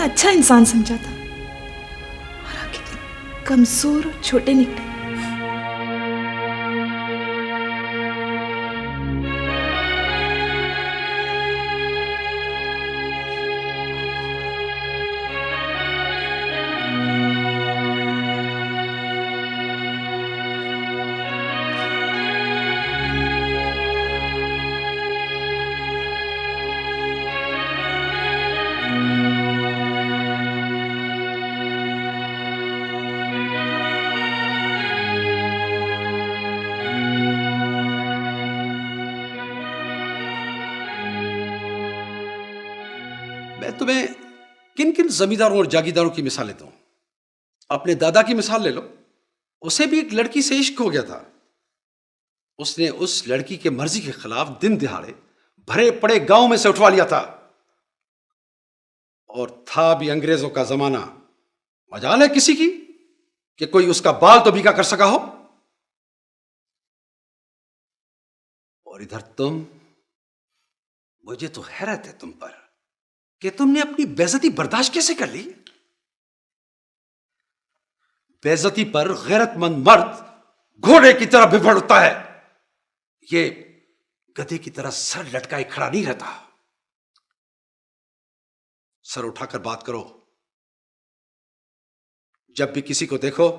कितना अच्छा इंसान समझा था और आखिर कमजोर और छोटे निकले। मैं तुम्हें किन किन जमींदारों और जागीरदारों की मिसाल लेता हूं। अपने दादा की मिसाल ले लो। उसे भी एक लड़की से इश्क हो गया था। उसने उस लड़की के मर्जी के खिलाफ दिन दिहाड़े भरे पड़े गांव में से उठवा लिया था। और था भी अंग्रेजों का जमाना। मजाल है किसी की कि कोई उसका बाल तो भीगा कर सका हो। और इधर तुम, मुझे तो हैरत है तुम पर कि तुमने अपनी बेइज्जती बर्दाश्त कैसे कर ली। बेइज्जती पर गैरतमंद मर्द घोड़े की तरह बिफर उठता है। ये गधे की तरह सर लटकाए खड़ा नहीं रहता। सर उठाकर बात करो। जब भी किसी को देखो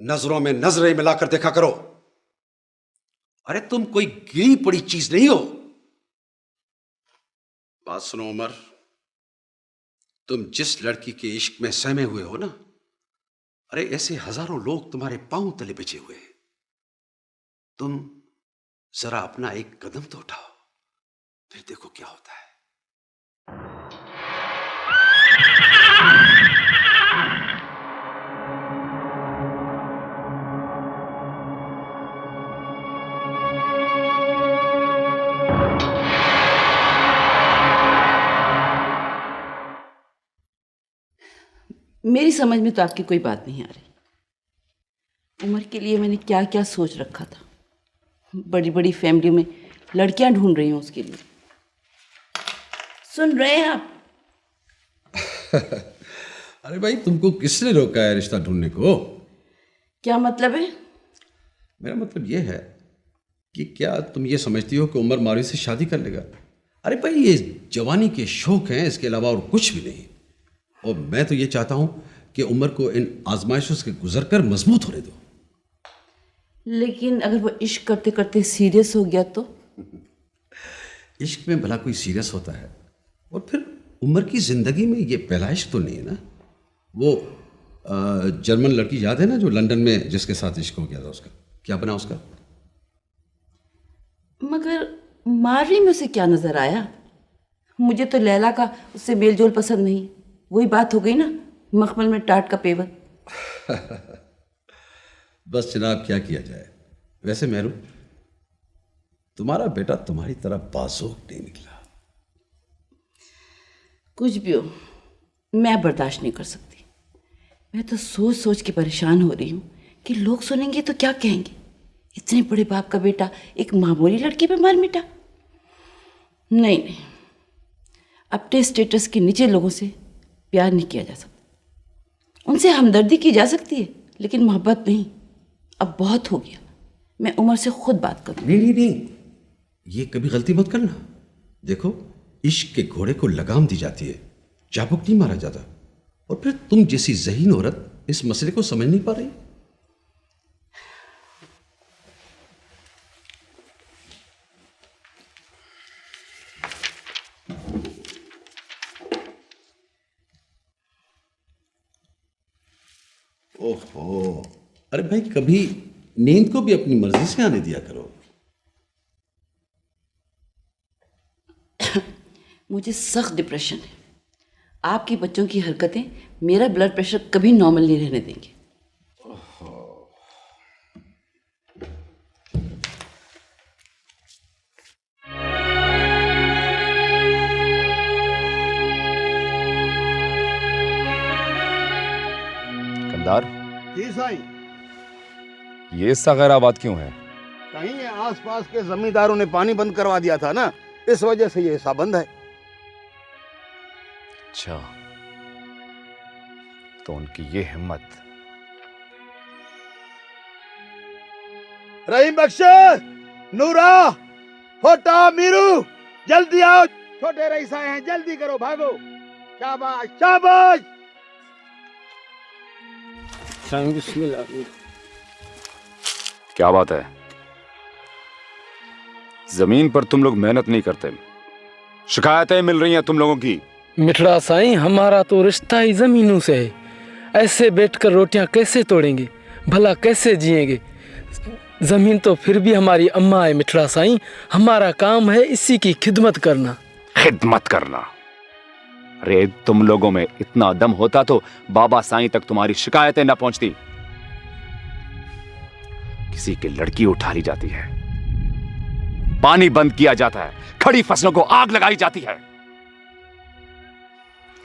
नजरों में नजरें मिलाकर देखा करो। अरे तुम कोई गिरी पड़ी चीज नहीं हो। बात सुनो उमर, तुम जिस लड़की के इश्क में सहमे हुए हो ना, अरे ऐसे हजारों लोग तुम्हारे पांव तले बिछे हुए हैं। तुम जरा अपना एक कदम तो उठाओ, फिर देखो क्या होता है। मेरी समझ में तो आपकी कोई बात नहीं आ रही। उमर के लिए मैंने क्या क्या सोच रखा था। बड़ी बड़ी फैमिली में लड़कियां ढूंढ रही हूं उसके लिए। सुन रहे हैं आप? अरे भाई, तुमको किसने रोका है रिश्ता ढूंढने को? क्या मतलब है? मेरा मतलब यह है कि क्या तुम ये समझती हो कि उमर मारी से शादी कर लेगा? अरे भाई, ये जवानी के शौक हैं, इसके अलावा और कुछ भी नहीं। और मैं तो ये चाहता हूं कि उमर को इन आजमाइशों से गुजरकर मजबूत होने दो। लेकिन अगर वो इश्क करते करते सीरियस हो गया तो? इश्क में भला कोई सीरियस होता है? और फिर उमर की जिंदगी में ये पहला इश्क तो नहीं है ना। वो जर्मन लड़की याद है ना, जो लंदन में जिसके साथ इश्क हो गया था, उसका क्या बना उसका? मगर मारी में उसे क्या नजर आया? मुझे तो लैला का उससे मेलजोल पसंद नहीं। वही बात हो गई ना, मखमल में टाट का पेवर। बस जनाब, क्या किया जाए। वैसे मेहरू, तुम्हारा बेटा तुम्हारी तरह बाज़ूक नहीं निकला। कुछ भी हो, मैं बर्दाश्त नहीं कर सकती। मैं तो सोच सोच के परेशान हो रही हूँ कि लोग सुनेंगे तो क्या कहेंगे। इतने बड़े बाप का बेटा एक मामूली लड़की पे मर मिटा। नहीं नहीं, अपने स्टेटस के नीचे लोगों से प्यार नहीं किया जा सकता। उनसे हमदर्दी की जा सकती है, लेकिन मोहब्बत नहीं। अब बहुत हो गया। मैं उमर से खुद बात करूँ। नहीं नहीं नहीं, ये कभी गलती मत करना। देखो, इश्क के घोड़े को लगाम दी जाती है, चाबुक नहीं मारा जाता। और फिर तुम जैसी ज़हीन औरत इस मसले को समझ नहीं पा रही। ओहो, अरे भाई, कभी नींद को भी अपनी मर्जी से आने दिया करो। मुझे सख्त डिप्रेशन है। आपके बच्चों की हरकतें मेरा ब्लड प्रेशर कभी नॉर्मल नहीं रहने देंगे। कंधार, जी साईं। ये सगैराबाद क्यों है? कहीं ये आसपास के जमींदारों ने पानी बंद करवा दिया था ना, इस वजह से ये हिस्सा बंद है। अच्छा, तो उनकी ये हिम्मत। रहीम बख्श, नूरा, फोटा, मीरू, जल्दी आओ। छोटे रईस आए हैं, जल्दी करो, भागो। शाबाश शाबाश। क्या बात है? जमीन पर तुम लोग मेहनत नहीं करते, शिकायतें मिल रही हैं तुम लोगों की। मिठड़ा साईं, हमारा तो रिश्ता ही जमीनों से है। ऐसे बैठकर रोटियां कैसे तोड़ेंगे, भला कैसे जिएंगे? जमीन तो फिर भी हमारी अम्मा है मिठड़ा साईं। हमारा काम है इसी की खिदमत करना। खिदमत करना? अरे तुम लोगों में इतना दम होता तो बाबा साईं तक तुम्हारी शिकायतें न पहुंचती। किसी की लड़की उठा ली जाती है, पानी बंद किया जाता है, खड़ी फसलों को आग लगाई जाती है।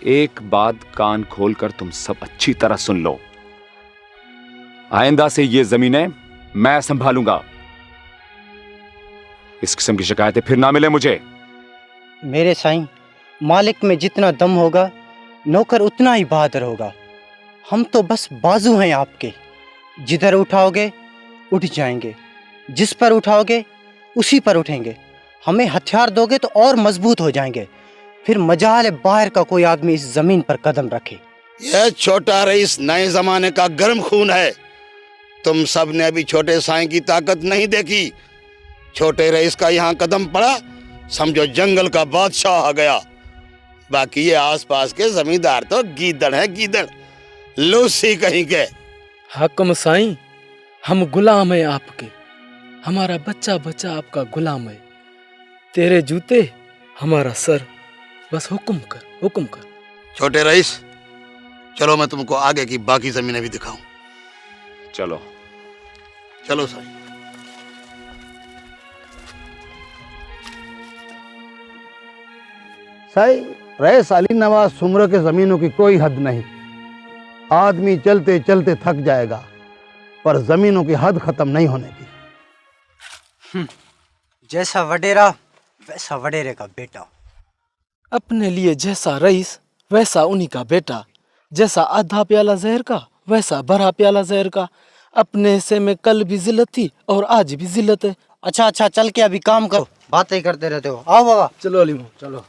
एक बात कान खोलकर तुम सब अच्छी तरह सुन लो, आइंदा से ये जमीनें मैं संभालूंगा। इस किस्म की शिकायतें फिर ना मिले मुझे। मेरे साईं, मालिक में जितना दम होगा नौकर उतना ही बहादुर होगा। हम तो बस बाजू हैं आपके, जिधर उठाओगे उठ जाएंगे, जिस पर उठाओगे उसी पर उठेंगे। हमें हथियार दोगे तो और मजबूत हो जाएंगे। फिर मजाल है बाहर का कोई आदमी इस जमीन पर कदम रखे। यह छोटा रईस नए जमाने का गर्म खून है। तुम सब ने अभी छोटे साईं की ताकत नहीं देखी। छोटे रईस का यहाँ कदम पड़ा, समझो जंगल का बादशाह आ गया। बाकी ये आसपास के जमींदार तो गीदड़ हैं, गीदड़, लूसी कहीं के। हाकम साईं, हम गुलाम है आपके। हमारा बच्चा बच्चा आपका गुलाम है। तेरे जूते हमारा सर। बस हुक्म कर, हुक्म कर। छोटे रईस, चलो मैं तुमको आगे की बाकी जमीनें भी दिखाऊं। चलो चलो साईं। साईं, रईस अली नवाज सुमरो के जमीनों की कोई हद नहीं। आदमी चलते चलते थक जाएगा, पर जमीनों की हद खत्म नहीं होने की। जैसा वडेरा वैसा वडेरे का बेटा। अपने लिए जैसा रईस वैसा उन्हीं का बेटा। जैसा आधा प्याला जहर का वैसा भरा प्याला जहर का। अपने हिस्से में कल भी जिल्लत थी और आज भी जिल्लत है। अच्छा अच्छा, चल के अभी काम करो, बातें करते रहते हो। आओ बाबा। चलो अली मोहम्मद, चलो।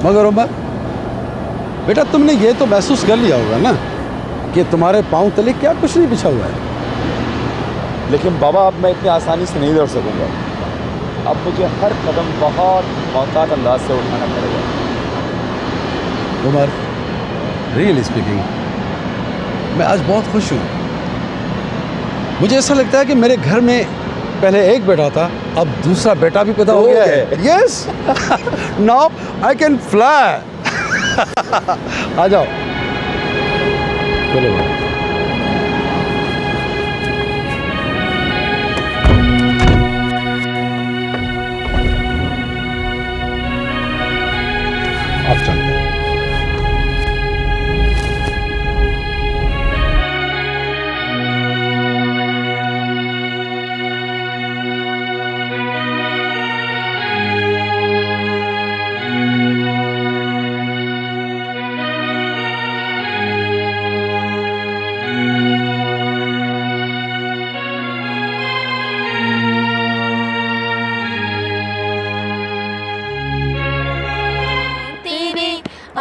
मगर उमर बेटा, तुमने ये तो महसूस कर लिया होगा ना कि तुम्हारे पांव तले क्या कुछ नहीं बिछा हुआ है। लेकिन बाबा, अब मैं इतनी आसानी से नहीं दौड़ सकूंगा। अब मुझे हर कदम बहुत मोहतात अंदाज से उठाना पड़ेगा। उमर, रियली स्पीकिंग, मैं आज बहुत खुश हूँ। मुझे ऐसा लगता है कि मेरे घर में पहले एक बेटा था, अब दूसरा बेटा भी पैदा हो गया है। Yes, now I can fly. आ जाओ, चलो भाई। आप चलो।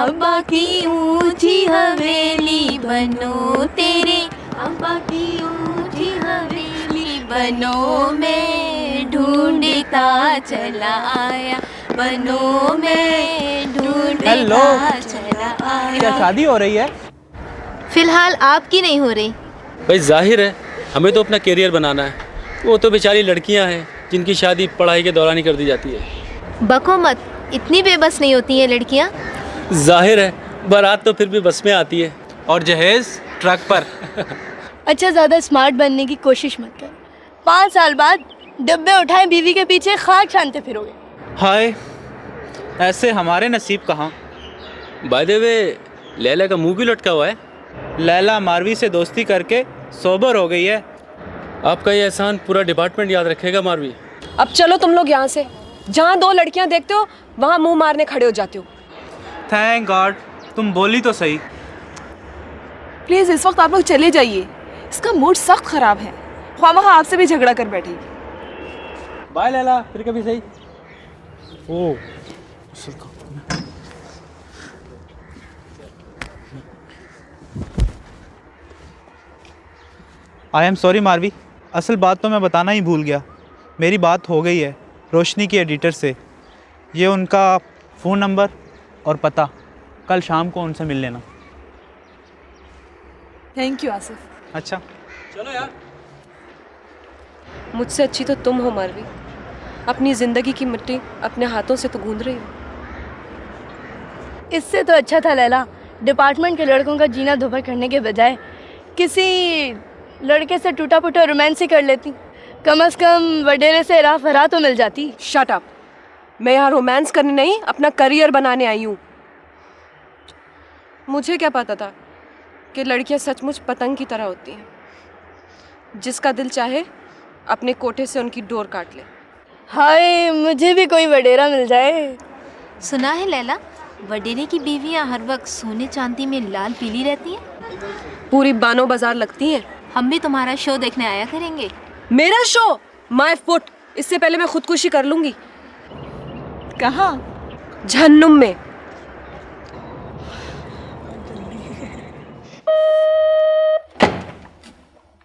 अब्बा की ऊंची हवेली बनो तेरे, अब्बा की ऊंची हवेली बनो, मैं ढूंढता चला आया, बनो मैं ढूंढता चला आया। क्या शादी हो रही है? फिलहाल आपकी नहीं हो रही। भाई जाहिर है हमें तो अपना करियर बनाना है, वो तो बेचारी लड़कियां हैं जिनकी शादी पढ़ाई के दौरान ही कर दी जाती है। बको मत, इतनी बेबस नहीं होती हैं लड़कियां। जाहिर है बारात तो फिर भी बस में आती है और जहेज ट्रक पर। अच्छा, ज़्यादा स्मार्ट बनने की कोशिश मत कर। 5 साल बाद डब्बे उठाए बीवी के पीछे खाक छानते फिरोगे। हाय, ऐसे हमारे नसीब कहाँ। बाय द वे लैला का मुंह भी लटका हुआ है। लैला मारवी से दोस्ती करके सोबर हो गई है। आपका ये एहसान पूरा डिपार्टमेंट याद रखेगा मारवी। अब चलो तुम लोग यहाँ से, जहाँ 2 लड़कियाँ देखते हो वहाँ मुंह मारने खड़े हो जाते हो। थैंक गॉड, तुम बोली तो सही। प्लीज़ इस वक्त आप लोग चले जाइए, इसका मूड सख्त ख़राब है, ख्वामखा आपसे भी झगड़ा कर बैठेगी। बाय लैला, फिर कभी सही। ओ आई एम सॉरी मारवी, असल बात तो मैं बताना ही भूल गया। मेरी बात हो गई है रोशनी की एडिटर से। ये उनका फ़ोन नंबर और पता, कल शाम को उनसे मिल लेना। Thank you Asif. अच्छा चलो यार। मुझसे अच्छी तो तुम हो मारवी, अपनी ज़िंदगी की मिट्टी अपने हाथों से तो गूंद रही हो। इससे तो अच्छा था लैला, डिपार्टमेंट के लड़कों का जीना धोखा करने के बजाय किसी लड़के से टूटा फूटा रोमांस ही कर लेती। कम से कम वडेरे से राह फरा तो मिल जाती। शट अप, मैं यहाँ रोमांस करने नहीं, अपना करियर बनाने आई हूँ। मुझे क्या पता था कि लड़कियाँ सचमुच पतंग की तरह होती हैं, जिसका दिल चाहे अपने कोठे से उनकी डोर काट ले। हाय, मुझे भी कोई वडेरा मिल जाए। सुना है लैला, वडेरे की बीवियां हर वक्त सोने चांदी में लाल पीली रहती हैं। पूरी बानो बाजार लगती हैं। हम भी तुम्हारा शो देखने आया करेंगे। मेरा शो? माय फुट, इससे पहले मैं खुदकुशी कर लूंगी। कहाँ? जहन्नुम में।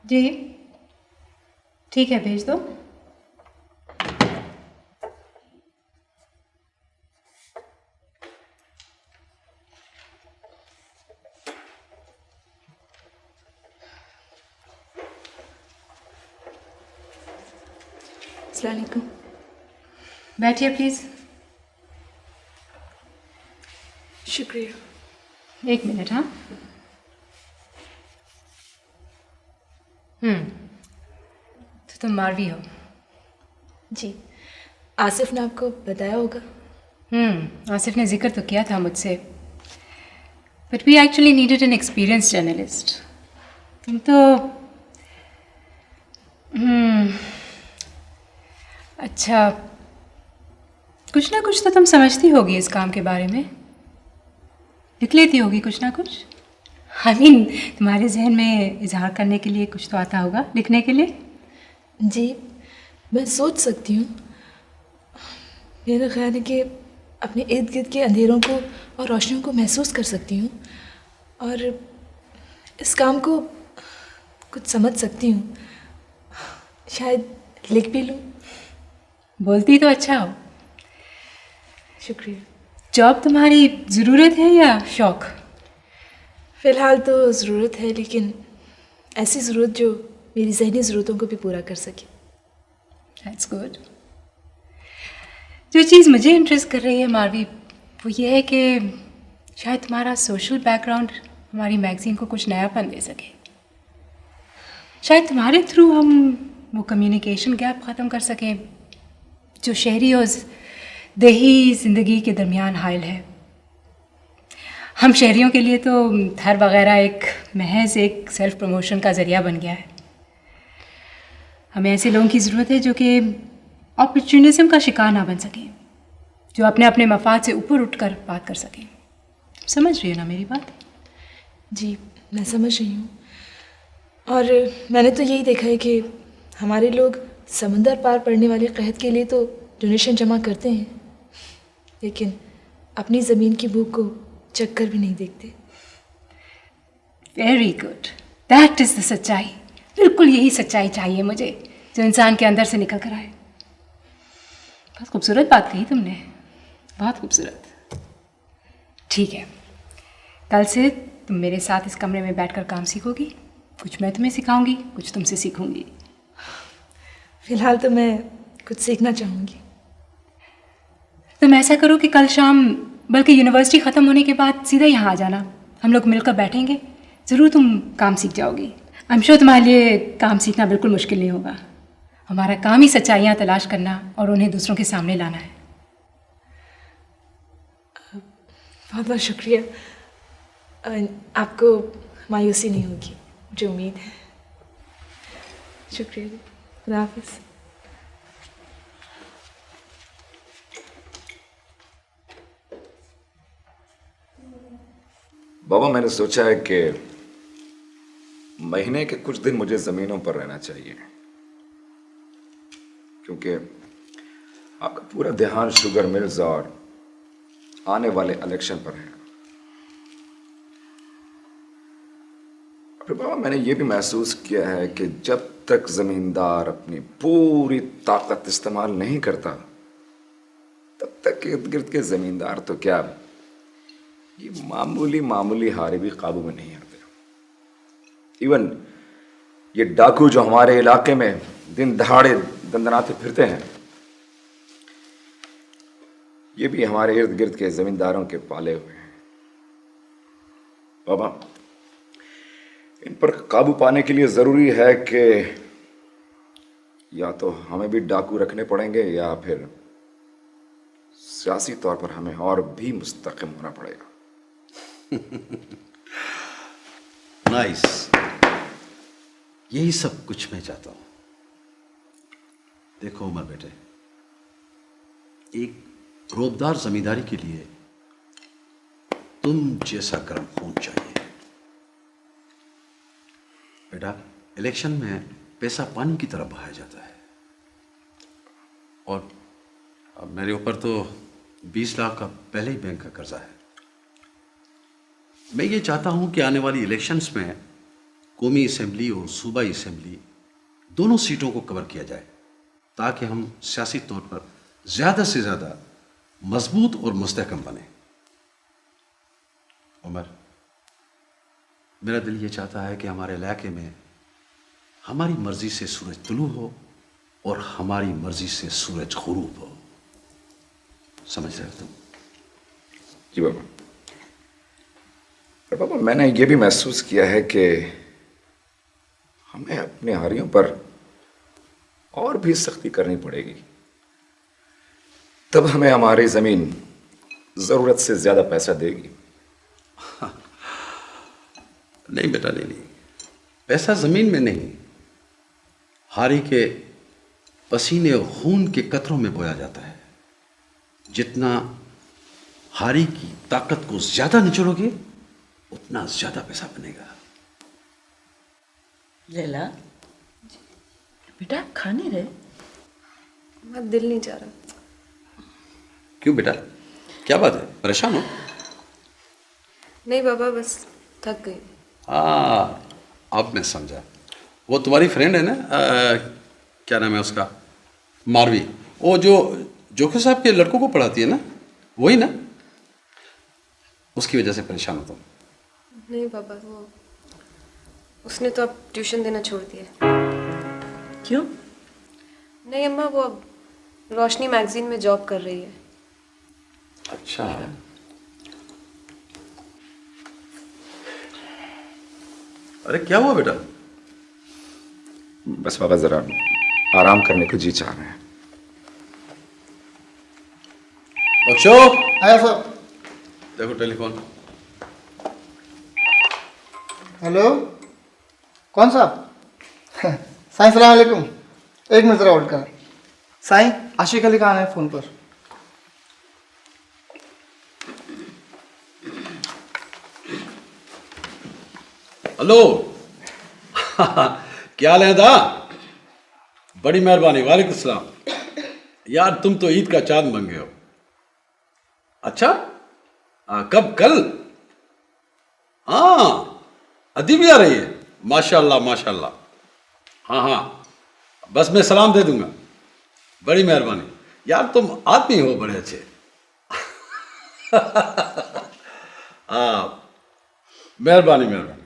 जी ठीक है, भेज दो। अस्सलाम वालेकुम। बैठिए प्लीज़। शुक्रिया। 1 मिनट। हाँ, तो तुम मारवी हो? जी, आसिफ ने आपको बताया होगा। आसिफ ने जिक्र तो किया था मुझसे, but we actually needed an experience journalist. तुम तो अच्छा, कुछ ना कुछ तो तुम समझती होगी इस काम के बारे में, लिख लेती होगी कुछ ना कुछ। आई मीन, तुम्हारे जहन में इजहार करने के लिए कुछ तो आता होगा लिखने के लिए। जी, मैं सोच सकती हूँ। मेरा ख्याल है कि अपने इर्द गिर्द के अंधेरों को और रोशनियों को महसूस कर सकती हूँ और इस काम को कुछ समझ सकती हूँ। शायद लिख भी लूँ। बोलती तो अच्छा हो। शुक्रिया। जॉब तुम्हारी ज़रूरत है या शौक़? फ़िलहाल तो ज़रूरत है, लेकिन ऐसी ज़रूरत जो मेरी ज़हनी ज़रूरतों को भी पूरा कर सके। That's good. जो चीज़ मुझे इंटरेस्ट कर रही है मारवी, वो ये है कि शायद तुम्हारा सोशल बैकग्राउंड हमारी मैगज़ीन को कुछ नयापन दे सके। शायद तुम्हारे थ्रू हम वो कम्युनिकेशन गैप ख़त्म कर सकें जो शहरी और देही ज़िंदगी के दरमियान हायल है। हम शहरियों के लिए तो घर वगैरह एक महज एक सेल्फ प्रमोशन का ज़रिया बन गया है। हमें ऐसे लोगों की ज़रूरत है जो कि अपॉर्चुनिज़म का शिकार ना बन सकें, जो अपने अपने मफाद से ऊपर उठकर बात कर सकें। समझ रही हो ना मेरी बात? जी, मैं समझ रही हूँ। और मैंने तो यही देखा है कि हमारे लोग समंदर पार पड़ने वाले कहत के लिए तो डोनेशन जमा करते हैं, लेकिन अपनी ज़मीन की भूख को चक्कर भी नहीं देखते। Very good, that is the सच्चाई। बिल्कुल यही सच्चाई चाहिए मुझे, जो इंसान के अंदर से निकल कर आए। बहुत खूबसूरत बात कही तुमने, बहुत खूबसूरत। ठीक है, कल से तुम मेरे साथ इस कमरे में बैठकर काम सीखोगी। कुछ मैं तुम्हें सिखाऊंगी, कुछ तुमसे सीखूंगी। फिलहाल तो मैं कुछ सीखना चाहूँगी। तुम ऐसा करो कि कल शाम, बल्कि यूनिवर्सिटी ख़त्म होने के बाद सीधा यहाँ आ जाना। हम लोग मिलकर बैठेंगे, ज़रूर तुम काम सीख जाओगी। आई एम श्योर तुम्हारे लिए काम सीखना बिल्कुल मुश्किल नहीं होगा। हमारा काम ही सच्चाइयाँ तलाश करना और उन्हें दूसरों के सामने लाना है। बहुत बहुत शुक्रिया। आपको मायूसी नहीं होगी, मुझे उम्मीद है। शुक्रिया जी, खुदा हाफिज़। बाबा, मैंने सोचा है कि महीने के कुछ दिन मुझे जमीनों पर रहना चाहिए, क्योंकि आपका पूरा ध्यान शुगर मिल्स और आने वाले इलेक्शन पर है। फिर बाबा, मैंने ये भी महसूस किया है कि जब तक जमींदार अपनी पूरी ताकत इस्तेमाल नहीं करता, तब तक इर्द गिर्द के जमींदार तो क्या, ये मामूली हारे भी काबू में नहीं आते। इवन ये डाकू जो हमारे इलाके में दिन दहाड़े दंदनाते फिरते हैं, ये भी हमारे इर्द गिर्द के जमींदारों के पाले हुए हैं। बाबा, इन पर काबू पाने के लिए जरूरी है कि या तो हमें भी डाकू रखने पड़ेंगे, या फिर सियासी तौर पर हमें और भी मुस्तकिम होना पड़ेगा। नाइस, यही सब कुछ मैं चाहता हूं। देखो उमर बेटे, एक रोबदार जमींदारी के लिए तुम जैसा गर्म खून चाहिए। बेटा, इलेक्शन में पैसा पानी की तरह बहाया जाता है, और अब मेरे ऊपर तो 20 लाख का पहले ही बैंक का कर्जा है। मैं ये चाहता हूं कि आने वाली इलेक्शंस में कौमी असेंबली और सूबाई असेंबली दोनों सीटों को कवर किया जाए, ताकि हम सियासी तौर पर ज़्यादा से ज़्यादा मजबूत और मुस्तहकम बने। उमर, मेरा दिल ये चाहता है कि हमारे इलाके में हमारी मर्जी से सूरज तुलू हो और हमारी मर्जी से सूरज गुरूब हो। समझ रहे हो तुम? जी बाबा। और बाबा, मैंने ये भी महसूस किया है कि हमें अपने हारियों पर और भी सख्ती करनी पड़ेगी, तब हमें हमारी जमीन जरूरत से ज्यादा पैसा देगी। नहीं बेटा, नहीं, पैसा जमीन में नहीं, हारी के पसीने और खून के कतरों में बोया जाता है। जितना हारी की ताकत को ज्यादा निचोड़ोगे, उतना ज्यादा पैसा बनेगा। लैला, बेटा खा नहीं रहे? मेरा दिल नहीं जा रहा। क्यों बेटा, क्या बात है, परेशान हो? नहीं बाबा, बस थक गई। हाँ, अब मैं समझा। वो तुम्हारी फ्रेंड है ना, क्या नाम है उसका, मारवी, वो जो जोखे साहब के लड़कों को पढ़ाती है ना, वही ना? उसकी वजह से परेशान हो तुम? नहीं बाबा, वो उसने तो अब ट्यूशन देना छोड़ दिया। क्यों? नहीं अम्मा, वो अब रोशनी मैगजीन में जॉब कर रही है। अच्छा। अरे क्या हुआ बेटा? बस बाबा, जरा आराम करने को जी चाह रहे हैं। बख्शो, आया सर। देखो टेलीफोन। हेलो, कौन साहब? साईं सलाम अलैकुम। एक मिनट जरा होल्ड कर। साईं, आशिक अली खान है फ़ोन पर। हेलो। क्या हाल है दा? बड़ी मेहरबानी। वालेकुम सलाम। यार तुम तो ईद का चांद बन गए हो। अच्छा, कब? कल? हाँ, अदी भी आ रही है। माशाल्लाह माशाल्लाह। हाँ हाँ, बस मैं सलाम दे दूंगा। बड़ी मेहरबानी यार, तुम आदमी हो बड़े अच्छे। हाँ, मेहरबानी मेहरबानी।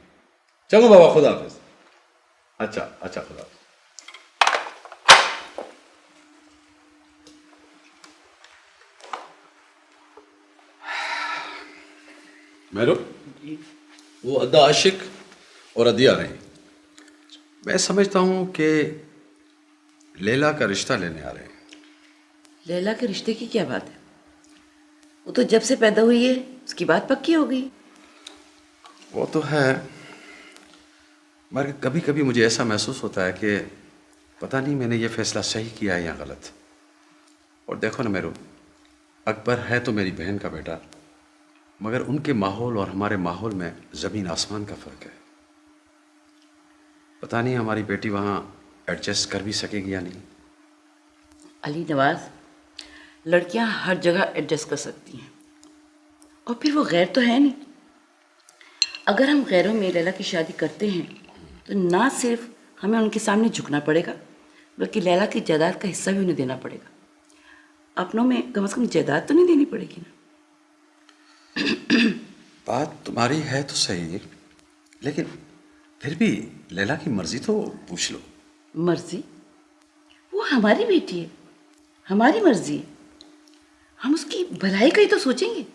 चलो बाबा, खुदा हाफिज। अच्छा अच्छा, खुदा हाफिज। मेहरो, वो अद्दा आशिक और अदिया रही। मैं समझता हूँ कि लैला का रिश्ता लेने आ रहे हैं। लैला के रिश्ते की क्या बात है? वो तो जब से पैदा हुई है उसकी बात पक्की हो गई। वो तो है, मगर कभी कभी मुझे ऐसा महसूस होता है कि पता नहीं मैंने ये फैसला सही किया है या गलत। और देखो ना मेहरो, अकबर है तो मेरी बहन का बेटा, मगर उनके माहौल और हमारे माहौल में ज़मीन आसमान का फ़र्क है। पता नहीं हमारी बेटी वहाँ एडजस्ट कर भी सकेगी या नहीं। अली नवाज, लड़कियां हर जगह एडजस्ट कर सकती हैं, और फिर वो गैर तो है नहीं। अगर हम गैरों में लैला की शादी करते हैं तो ना सिर्फ हमें उनके सामने झुकना पड़ेगा, बल्कि लैला की जायदाद का हिस्सा भी उन्हें देना पड़ेगा। अपनों में कम से कम जायदाद तो नहीं देनी पड़ेगी ना। बात तुम्हारी है तो सही, लेकिन फिर भी लैला की मर्जी तो पूछ लो। मर्जी? वो हमारी बेटी है, हमारी मर्जी है। हम उसकी भलाई का ही तो सोचेंगे।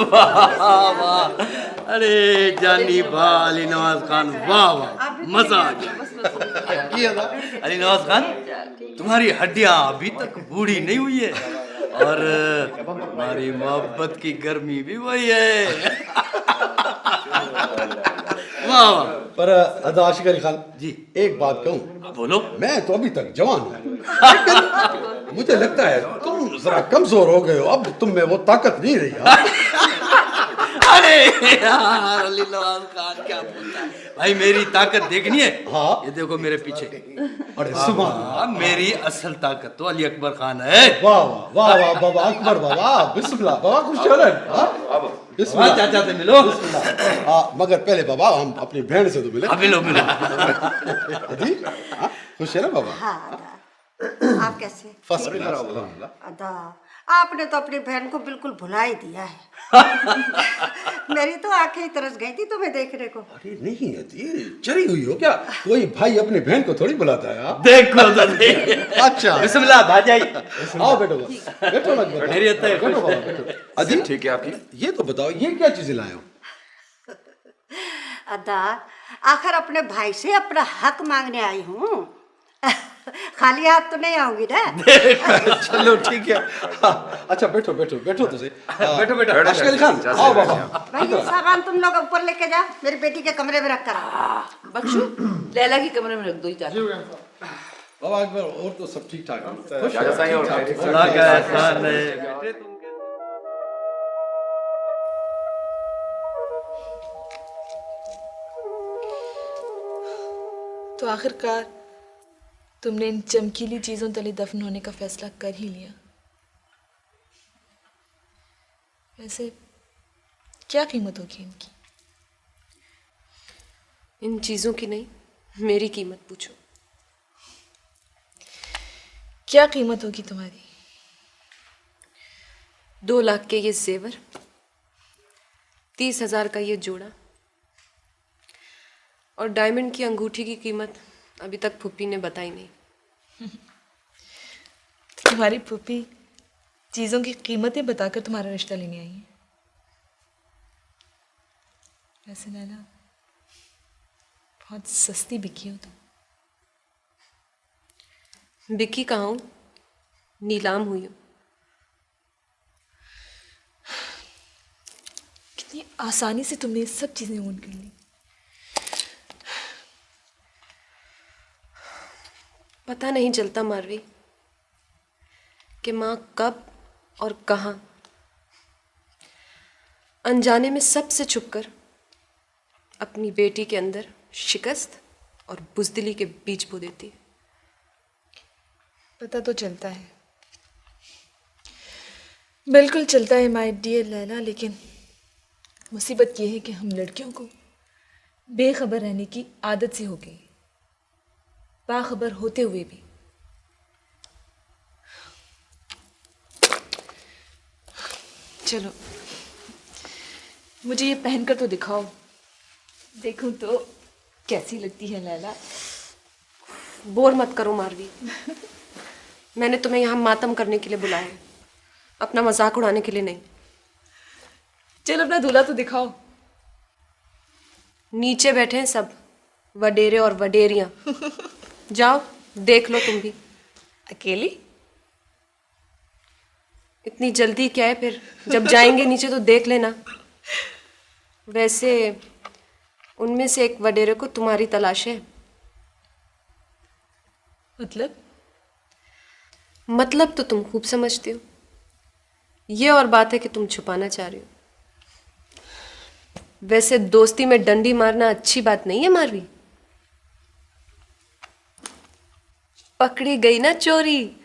वाह वाह, अरे जानी वाह अली नवाज खान, वाह वाह, मजा आ गया। अली नवाज खान, तुम्हारी हड्डियां अभी तक बूढ़ी नहीं हुई है और हमारी मोहब्बत की गर्मी भी वही है। वाह वाह। पर अदा आशिक अली खान जी, एक बात कहूँ? बोलो। मैं तो अभी तक जवान हूँ, लेकिन मुझे लगता है तुम जरा कमजोर हो गए हो। अब तुम में वो ताकत नहीं रही। अरे यार अली नवाज खान क्या बोलता है भाई, मेरी ताकत देखनी है? हाँ, ये देखो मेरे पीछे। अरे सुभान, मेरी असल ताकत तो अली अकबर खान है। वाह वाह वाह वाह बाबा अकबर, बाबा बिस्मिल्लाह, बाबा खुश बिस्मिल्लाह, चाचा से मिलो। हाँ, मगर पहले बाबा हम अपनी बहन से तो मिले। मिलो मिलो। जी खुश है ना बाबा? हाँ, आप कैसे? फर्स्ट ठीक क्लास। है। अदा, आपने तो अपनी बहन को बिल्कुल भुला ही दिया है। मेरी तो आंखें ही तरस गई थी तुम्हें देखने को। अरे नहीं है, चरी हुई हो क्या? कोई भाई अपने बहन को थोड़ी बुलाता है। देखो तो अच्छा, बिस्मिल्लाह भाजाई। आओ बैठो, बैठो ना, बैठो बाबा, बैठो। अजीब ठीक है आपकी। ये तो बताओ, ये क्या चीजें लाए हो? अदा, आखिर अपने भाई से अपना हक मांगने आई हूँ। खाली हाथ तो नहीं आऊंगी ना। चलो ठीक है। अच्छा बैठो बैठो बैठो तो सही। बैठो बैठो। आशिक अली खान आओ बाबा। भाई ये सामान तुम लोग ऊपर लेके जा, मेरी बेटी के कमरे में रख कर आओ। बख्शू, लैला के कमरे में रख दो। बाबा अकबर, और तो सब ठीक ठाक है? चाचा साईं और अल्लाह का एहसान है। तो आखिरकार तुमने इन चमकीली चीज़ों तले दफन होने का फैसला कर ही लिया। वैसे क्या कीमत होगी इनकी? इन चीज़ों की नहीं, मेरी कीमत पूछो। क्या कीमत होगी तुम्हारी? 2 लाख के ये जेवर, 30,000 का ये जोड़ा, और डायमंड की अंगूठी की कीमत अभी तक फूफी ने बताई नहीं। तुम्हारी फूफी चीज़ों की कीमतें बताकर तुम्हारा रिश्ता लेने आई है। वैसे लैला, बहुत सस्ती बिकी हो तुम। बिकी कहाँ हूँ, नीलाम हुई हूँ। कितनी आसानी से तुमने ये सब चीज़ें ओन कर ली। पता नहीं चलता मारवी, कि माँ कब और कहाँ अनजाने में सबसे छुपकर अपनी बेटी के अंदर शिकस्त और बुज़दिली के बीज बो देती है। पता तो चलता है, बिल्कुल चलता है माय डियर लैला, लेकिन मुसीबत ये है कि हम लड़कियों को बेखबर रहने की आदत सी हो गई, बाखबर होते हुए भी। चलो मुझे ये पहनकर तो दिखाओ, देखूं तो कैसी लगती है लैला। बोर मत करो मारवी। मैंने तुम्हें यहाँ मातम करने के लिए बुलाया है, अपना मजाक उड़ाने के लिए नहीं। चल अपना दूल्हा तो दिखाओ। नीचे बैठे हैं सब वडेरे और वडेरियां। जाओ देख लो तुम भी। अकेली? इतनी जल्दी क्या है, फिर जब जाएंगे नीचे तो देख लेना। वैसे उनमें से एक वडेरे को तुम्हारी तलाश है। मतलब तो तुम खूब समझती हो, ये और बात है कि तुम छुपाना चाह रही हो। वैसे दोस्ती में डंडी मारना अच्छी बात नहीं है मारवी। पकड़ी गई ना चोरी।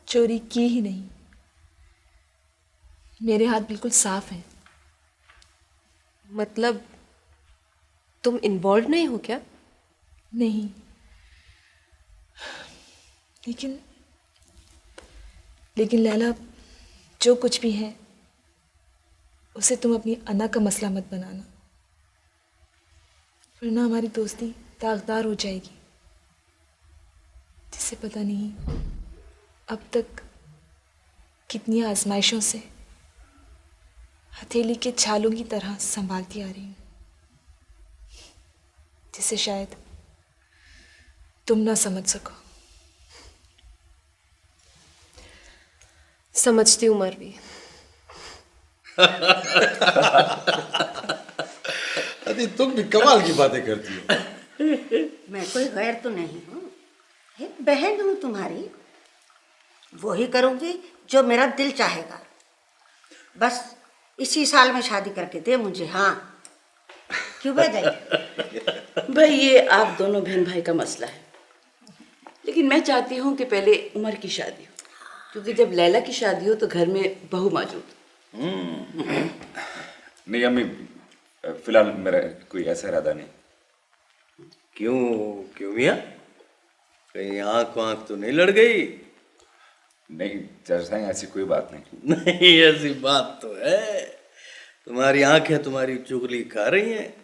चोरी की ही नहीं, मेरे हाथ बिल्कुल साफ हैं। मतलब तुम इन्वॉल्व नहीं हो क्या? नहीं, लेकिन लैला, जो कुछ भी है उसे तुम अपनी अना का मसला मत बनाना, वरना हमारी दोस्ती दागदार हो जाएगी, जिससे पता नहीं अब तक कितनी आजमाइशों से हथेली के छालों की तरह संभालती आ रही हूँ, जिसे शायद तुम ना समझ सको। समझती हूँ मारवी। अरे तुम भी कमाल की बातें करती हो। मैं कोई गैर तो नहीं हूँ, एक बहन हूँ तुम्हारी। वही करूँगी जो मेरा दिल चाहेगा। बस इसी साल में शादी करके दे मुझे। हाँ, क्यों भाई? भाई ये आप दोनों बहन भाई का मसला है, लेकिन मैं चाहती हूँ कि पहले उमर की शादी हो, क्योंकि जब लैला की शादी हो तो घर में बहू मौजूद। नहीं अम्मी, फिलहाल मेरा कोई ऐसा इरादा नहीं। क्यों मियाँ, कहीं आँख तो नहीं लड़ गई? नहीं चाचा, ऐसी कोई बात नहीं। नहीं ऐसी बात तो है, तुम्हारी आंखें तुम्हारी चुगली खा रही हैं।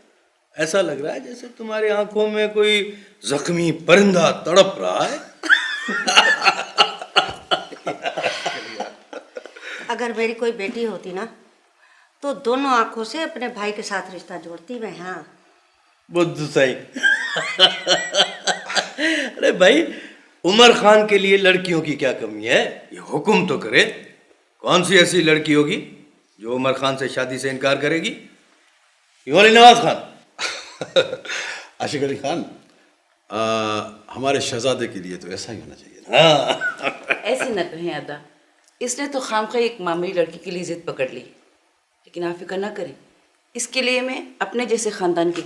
ऐसा लग रहा है जैसे तुम्हारी आंखों में कोई जख्मी परिंदा तड़प रहा है। अगर मेरी कोई बेटी होती ना तो दोनों आंखों से अपने भाई के साथ रिश्ता जोड़ती मैं। हाँ बुद्धू सही। अरे भाई, उमर खान के लिए लड़कियों की क्या कमी है, ये हुक्म तो करे। कौन सी ऐसी लड़की होगी जो उमर खान से शादी से इनकार करेगी? क्यों अली नवाज खान? आशिक अली खान, हमारे शहजादे के लिए तो ऐसा ही होना चाहिए। हाँ। ऐसे न कहें अदा, इसने तो खामखा एक मामूली लड़की के लिए जिद पकड़ ली, लेकिन आप फिक्र ना करें, इसके लिए मैं अपने जैसे खानदान की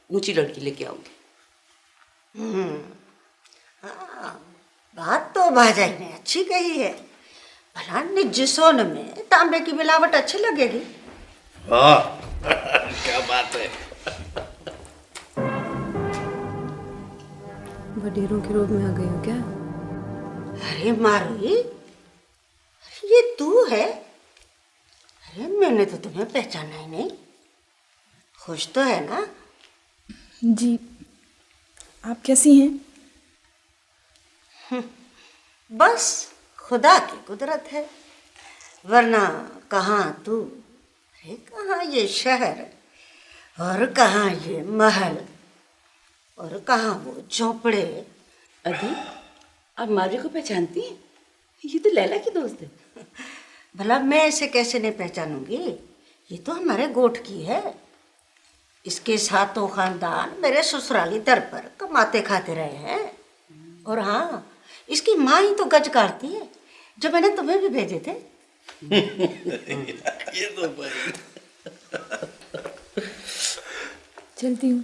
ऊंची लड़की लेके आऊंगी। हाँ, बात तो भाजाई ने अच्छी कही है। भला निज सोन में तांबे की मिलावट अच्छी लगेगी। वाह, क्या बात है। वडेरों के रोग में आ गई हो क्या? अरे मारुई, ये तू है? अरे मैंने तो तुम्हें पहचाना ही नहीं। खुश तो है ना? जी, आप कैसी हैं? बस खुदा की कुदरत है, वरना कहाँ तू, अरे कहाँ ये शहर, और कहाँ ये महल, और कहाँ वो झोंपड़े। अदी, आप मार्वी को पहचानती हैं? ये तो लैला की दोस्त है। भला मैं इसे कैसे नहीं पहचानूंगी, ये तो हमारे गोठ की है। इसके सातों खानदान मेरे ससुराली दर पर कमाते खाते रहे हैं। और हाँ, इसकी माँ ही तो गज काटती है, जो मैंने तुम्हें भी भेजे थे। ये तो भाई चलती हूँ,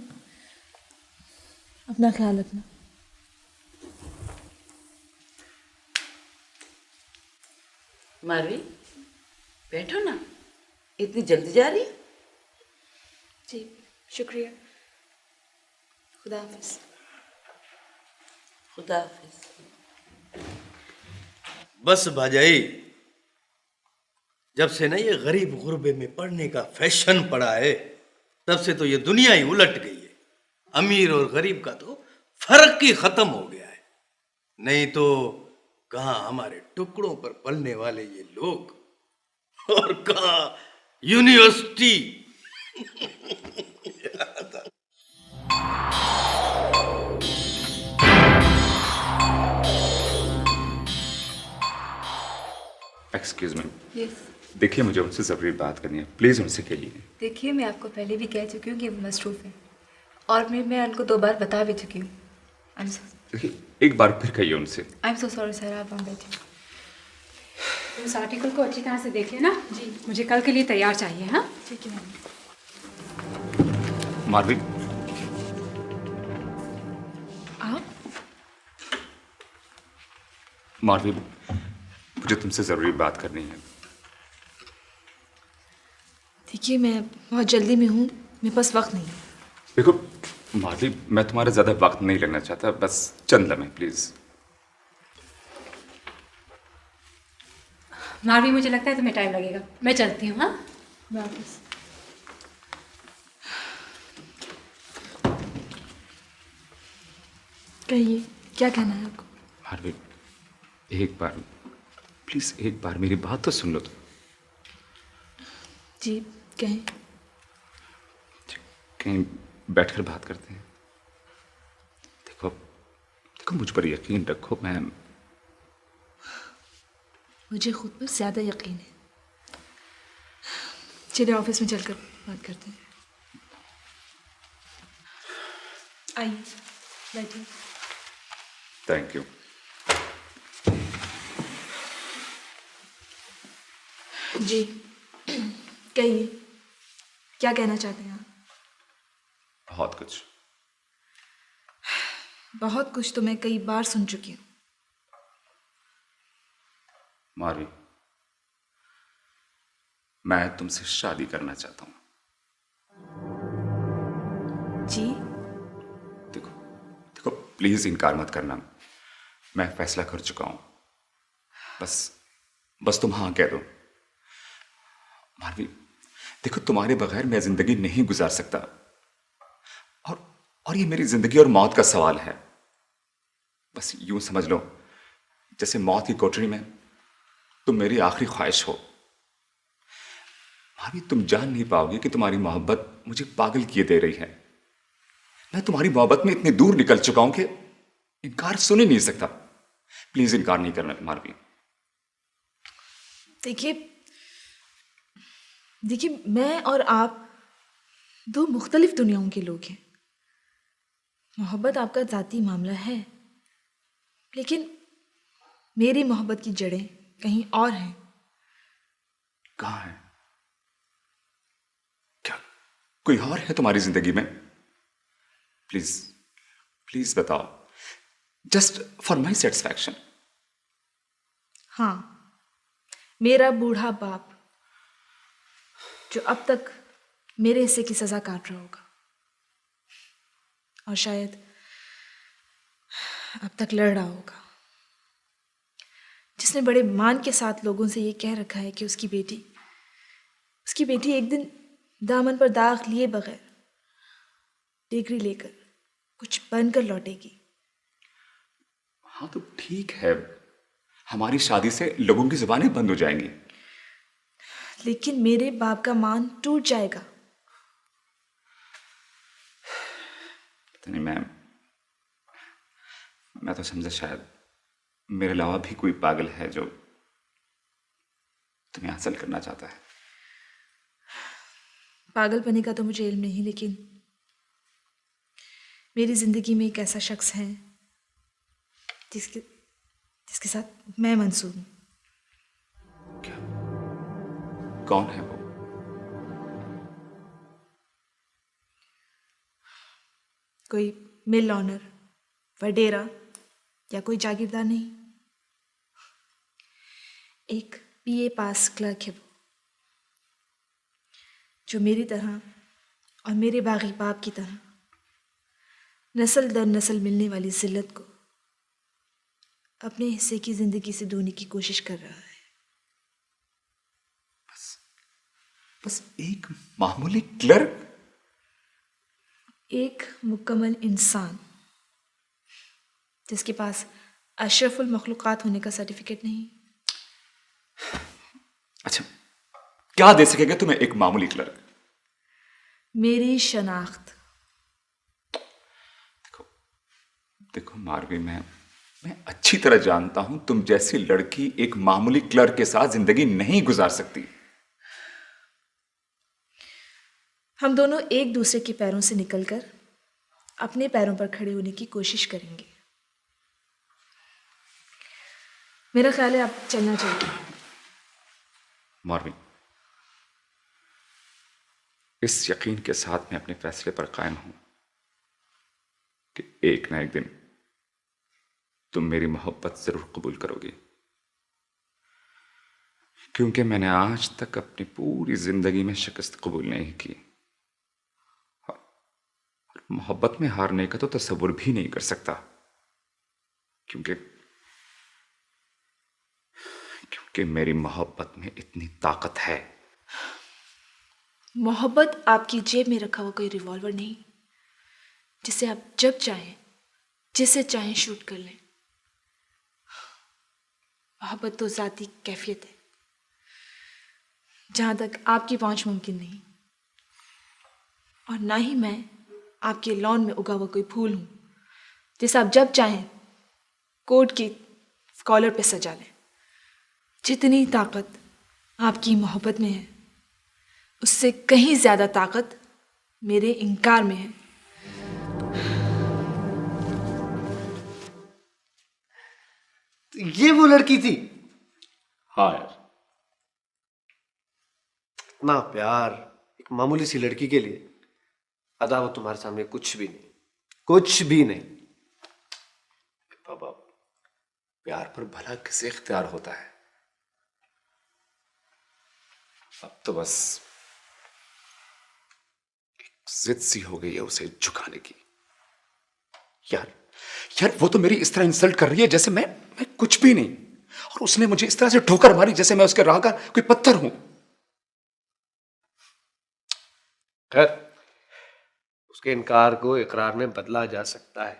अपना ख्याल रखना। मारवी, बैठो ना, इतनी जल्दी जा रही है? जी शुक्रिया, खुदा हाफिज। खुदा हाफिज। बस भाजाई, जब से ना ये गरीब गुरबे में पढ़ने का फैशन पड़ा है, तब से तो ये दुनिया ही उलट गई है। अमीर और गरीब का तो फर्क ही खत्म हो गया है। नहीं तो कहाँ हमारे टुकड़ों पर पलने वाले ये लोग, और कहाँ यूनिवर्सिटी। Excuse me, yes. देखिए मुझे उनसे ज़रूरी बात करनी है, प्लीज़ उनसे कहिए। देखिए, मैं आपको पहले भी कह चुकी हूँ कि वो मसरूफ़ है, और मैं उनको 2 बार बता भी चुकी हूँ। देखिए एक बार फिर कहिए उनसे। I am so sorry sir, आप वहाँ बैठिए। उस आर्टिकल को अच्छी तरह से देख लेना जी, मुझे कल के लिए तैयार चाहिए। हाँ ठीक है मैम। मारवी, आप? मारवी, मुझे तुमसे ज़रूरी बात करनी है। देखिए मैं बहुत जल्दी में हूँ, मेरे पास वक्त नहीं है। देखो मारवी, मैं तुम्हारा ज़्यादा वक्त नहीं लेना चाहता, बस चंद लम्हे प्लीज़। मारवी, मुझे लगता है तुम्हें टाइम लगेगा, मैं चलती हूँ। हाँ वापस। कहिए, क्या कहना है आपको? मारवी, एक बार प्लीज़, एक बार मेरी बात तो सुन लो। तो जी कहें। कहीं बैठकर बात करते हैं। देखो देखो, मुझ पर यकीन रखो, मैं मुझे खुद पर ज़्यादा यकीन है। चलिए ऑफिस में चलकर बात करते हैं। आइए बैठिए। Thank you. जी कहिए, क्या कहना चाहते हैं आप? बहुत कुछ। बहुत कुछ तो मैं कई बार सुन चुकी हूँ। मारवी, मैं तुमसे शादी करना चाहता हूँ। जी देखो देखो, प्लीज इनकार मत करना, मैं फैसला कर चुका हूँ। बस तुम हाँ कह दो। मारवी, देखो तुम्हारे बगैर मैं जिंदगी नहीं गुजार सकता, और ये मेरी जिंदगी और मौत का सवाल है। बस यूं समझ लो जैसे मौत की कोठरी में तुम मेरी आखिरी ख्वाहिश हो। मारवी, तुम जान नहीं पाओगे कि तुम्हारी मोहब्बत मुझे पागल किए दे रही है। मैं तुम्हारी मोहब्बत में इतनी दूर निकल चुका हूं कि इनकार सुन ही नहीं सकता। प्लीज इनकार नहीं करना मारवी। देखिए मैं और आप दो मुख्तलिफ दुनियाओं के लोग हैं। मोहब्बत आपका ज़ाती मामला है, लेकिन मेरी मोहब्बत की जड़ें कहीं और हैं। कहाँ है? क्या कोई और है तुम्हारी जिंदगी में? प्लीज प्लीज बताओ, जस्ट फॉर माई सेटिस्फैक्शन। हाँ, मेरा बूढ़ा बाप जो अब तक मेरे हिस्से की सजा काट रहा होगा, और शायद अब तक लड़ रहा होगा, जिसने बड़े मान के साथ लोगों से ये कह रखा है कि उसकी बेटी एक दिन दामन पर दाग लिए बगैर डिग्री लेकर कुछ बनकर लौटेगी। हाँ तो ठीक है, हमारी शादी से लोगों की जुबानें बंद हो जाएंगी। लेकिन मेरे बाप का मान टूट जाएगा। नहीं मैं तो समझा शायद मेरे अलावा भी कोई पागल है जो तुम्हें हासिल करना चाहता है। पागलपने का तो मुझे इल्म नहीं, लेकिन मेरी जिंदगी में एक ऐसा शख्स है जिसके साथ मैं मंसूर हूँ। कौन है वो? कोई मिल ऑनर, वडेरा या कोई जागीरदार नहीं। एक बीए पास क्लर्क है वो, जो मेरी तरह और मेरे बागी बाप की तरह नस्ल दर नस्ल मिलने वाली जिल्लत को अपने हिस्से की जिंदगी से धोने की कोशिश कर रहा है। बस एक मामूली क्लर्क, एक मुकम्मल इंसान जिसके पास अशरफुल मखलूक़ात होने का सर्टिफिकेट नहीं। अच्छा, क्या दे सकेगा तुम्हें एक मामूली क्लर्क? मेरी शनाख्त। देखो मारवी, मैं अच्छी तरह जानता हूं तुम जैसी लड़की एक मामूली क्लर्क के साथ जिंदगी नहीं गुजार सकती। हम दोनों एक दूसरे के पैरों से निकलकर अपने पैरों पर खड़े होने की कोशिश करेंगे। मेरा ख्याल है अब चलना चाहिए। मारवी, इस यकीन के साथ मैं अपने फैसले पर कायम हूं कि एक ना एक दिन तुम मेरी मोहब्बत जरूर कबूल करोगे, क्योंकि मैंने आज तक अपनी पूरी जिंदगी में शिकस्त कबूल नहीं की। मोहब्बत में हारने का तो तसव्वुर भी नहीं कर सकता, क्योंकि मेरी मोहब्बत में इतनी ताकत है। मोहब्बत आपकी जेब में रखा हुआ कोई रिवॉल्वर नहीं, जिसे आप जब चाहें जिसे चाहें शूट कर लें। मोहब्बत तो ज़ाती कैफियत है, जहां तक आपकी पहुंच मुमकिन नहीं, और ना ही मैं आपके लॉन में उगा हुआ कोई फूल हूं जिसे आप जब चाहें कोट की कॉलर पे सजा लें। जितनी ताकत आपकी मोहब्बत में है, उससे कहीं ज्यादा ताकत मेरे इनकार में है। ये वो लड़की थी? हाँ यार। इतना प्यार एक मामूली सी लड़की के लिए, अदा वो तुम्हारे सामने कुछ भी नहीं, कुछ भी नहीं। बाबा, प्यार पर भला किसे इख्तियार होता है? अब तो बस एक जिद सी हो गई है उसे झुकाने की। यार वो तो मेरी इस तरह इंसल्ट कर रही है जैसे मैं कुछ भी नहीं, और उसने मुझे इस तरह से ठोकर मारी जैसे मैं उसके राह का कोई पत्थर हूं। खैर, उसके इनकार को इकरार में बदला जा सकता है।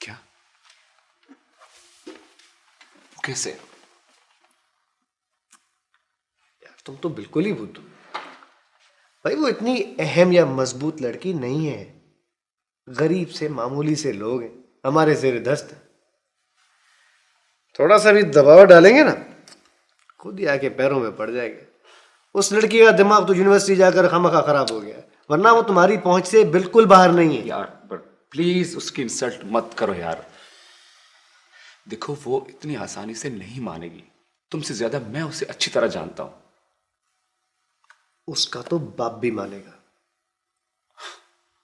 क्या? कैसे? यार तुम तो बिल्कुल ही बुद्धू भाई। वो इतनी अहम या मजबूत लड़की नहीं है, गरीब से मामूली से लोग हैं, हमारे ज़ेर दस्त। थोड़ा सा भी दबाव डालेंगे ना, खुद ही आके पैरों में पड़ जाएगा। उस लड़की का दिमाग तो यूनिवर्सिटी जाकर खामखा खराब हो गया, वरना वो तुम्हारी पहुंच से बिल्कुल बाहर नहीं है। यार पर प्लीज उसकी इंसल्ट मत करो यार। देखो, वो इतनी आसानी से नहीं मानेगी। तुमसे ज्यादा मैं उसे अच्छी तरह जानता हूं। उसका तो बाप भी मानेगा।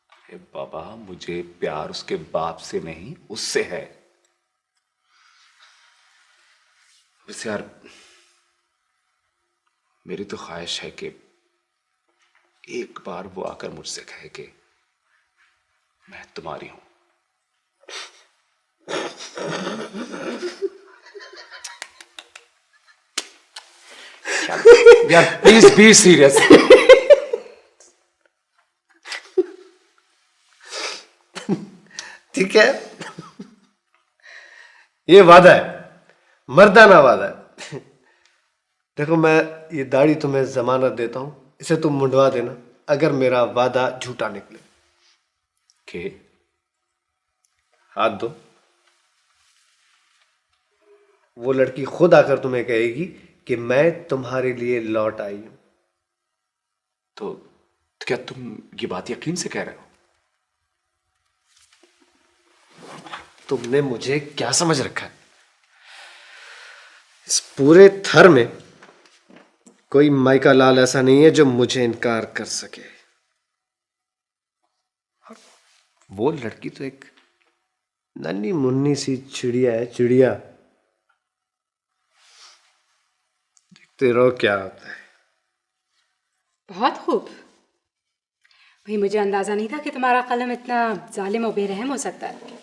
अरे बाबा, मुझे प्यार उसके बाप से नहीं, उससे है। वैसे यार, मेरी तो ख्वाहिश है कि एक बार वो आकर मुझसे कहे कि मैं तुम्हारी हूं। यार प्लीज बी सीरियस। ठीक है, ये वादा है, मर्दाना वादा है। देखो, मैं ये दाढ़ी तुम्हें जमानत देता हूं, इसे तुम मुंडवा देना अगर मेरा वादा झूठा निकले। के हाथ दो। वो लड़की खुद आकर तुम्हें कहेगी कि मैं तुम्हारे लिए लौट आई हूं। तो क्या तुम ये बात यकीन से कह रहे हो? तुमने मुझे क्या समझ रखा है? इस पूरे थर में कोई माइका लाल ऐसा नहीं है जो मुझे इनकार कर सके। वो लड़की तो एक नन्ही मुन्नी सी चिड़िया है, चिड़िया। देखते रहो क्या होता है। बहुत खूब। भाई मुझे अंदाज़ा नहीं था कि तुम्हारा कलम इतना जालिम और बेरहम हो सकता है।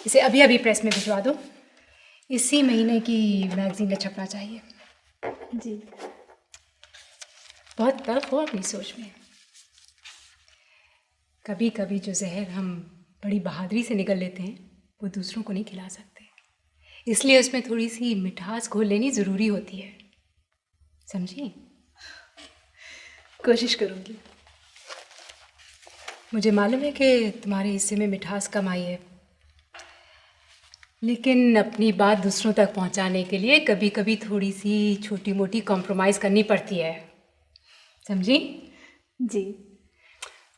इसे अभी अभी प्रेस में भिजवा दो। इसी महीने की मैगजीन में छपना चाहिए। जी। बहुत तल्ख हो अपनी सोच में। कभी कभी जो जहर हम बड़ी बहादुरी से निगल लेते हैं वो दूसरों को नहीं खिला सकते, इसलिए उसमें थोड़ी सी मिठास घोल लेनी ज़रूरी होती है, समझी? कोशिश करूँगी। मुझे मालूम है कि तुम्हारे हिस्से में मिठास कम आई है, लेकिन अपनी बात दूसरों तक पहुंचाने के लिए कभी कभी थोड़ी सी छोटी मोटी कॉम्प्रोमाइज़ करनी पड़ती है, समझी? जी।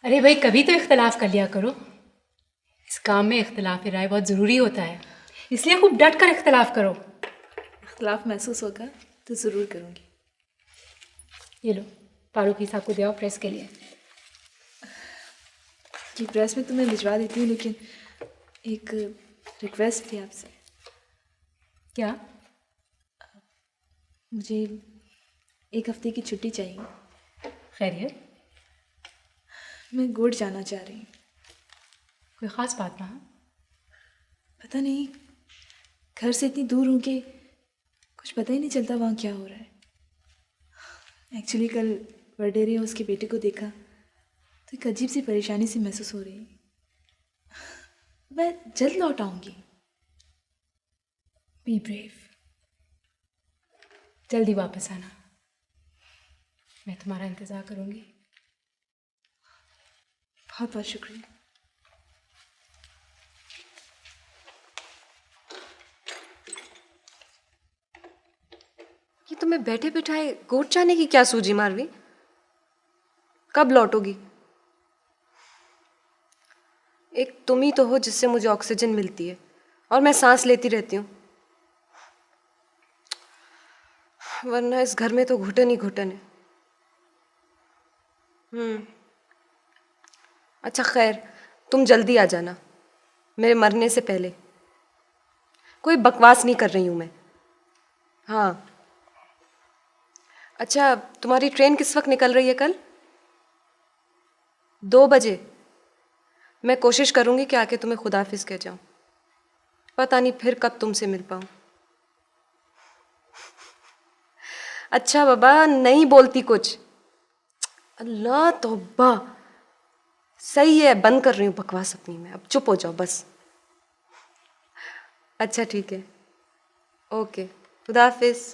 अरे भाई कभी तो इख्तलाफ कर लिया करो। इस काम में इख्तलाफ राय बहुत ज़रूरी होता है, इसलिए खूब डट कर इख्तलाफ करो। इख्तलाफ महसूस होगा तो ज़रूर करूँगी। ये लो फारूकी साहब को दे आओ प्रेस के लिए। जी प्रेस में तो मैं भिजवा देती हूँ, लेकिन एक रिक्वेस्ट थी आपसे। क्या? मुझे एक हफ्ते की छुट्टी चाहिए। खैरियत? मैं गोड जाना चाह रही हूँ। कोई ख़ास बात ना? पता नहीं, घर से इतनी दूर हूँ कि कुछ पता ही नहीं चलता वहाँ क्या हो रहा है। एक्चुअली कल वडेरे उसके बेटे को देखा तो एक अजीब सी परेशानी सी महसूस हो रही है। मैं जल्द लौट आऊँगी। बी ब्रेव, जल्दी वापस आना, मैं तुम्हारा इंतज़ार करूँगी। बहुत बहुत शुक्रिया। ये तुम्हें बैठे बिठाए गोट जाने की क्या सूझी मारवी? कब लौटोगी? एक तुम ही तो हो जिससे मुझे ऑक्सीजन मिलती है और मैं सांस लेती रहती हूँ, वरना इस घर में तो घुटन ही घुटन है। अच्छा खैर, तुम जल्दी आ जाना मेरे मरने से पहले। कोई बकवास नहीं कर रही हूँ मैं। हाँ अच्छा, तुम्हारी ट्रेन किस वक्त निकल रही है कल? 2 बजे। मैं कोशिश करूँगी कि आके तुम्हें खुदाफिज कह जाऊँ। पता नहीं फिर कब तुमसे मिल पाऊँ। अच्छा बाबा, नहीं बोलती कुछ। अल्लाह तौबा। सही है, बंद कर रही हूँ बकवास अपनी मैं, अब चुप हो जाओ बस। अच्छा ठीक है, ओके, खुदा हाफिज़।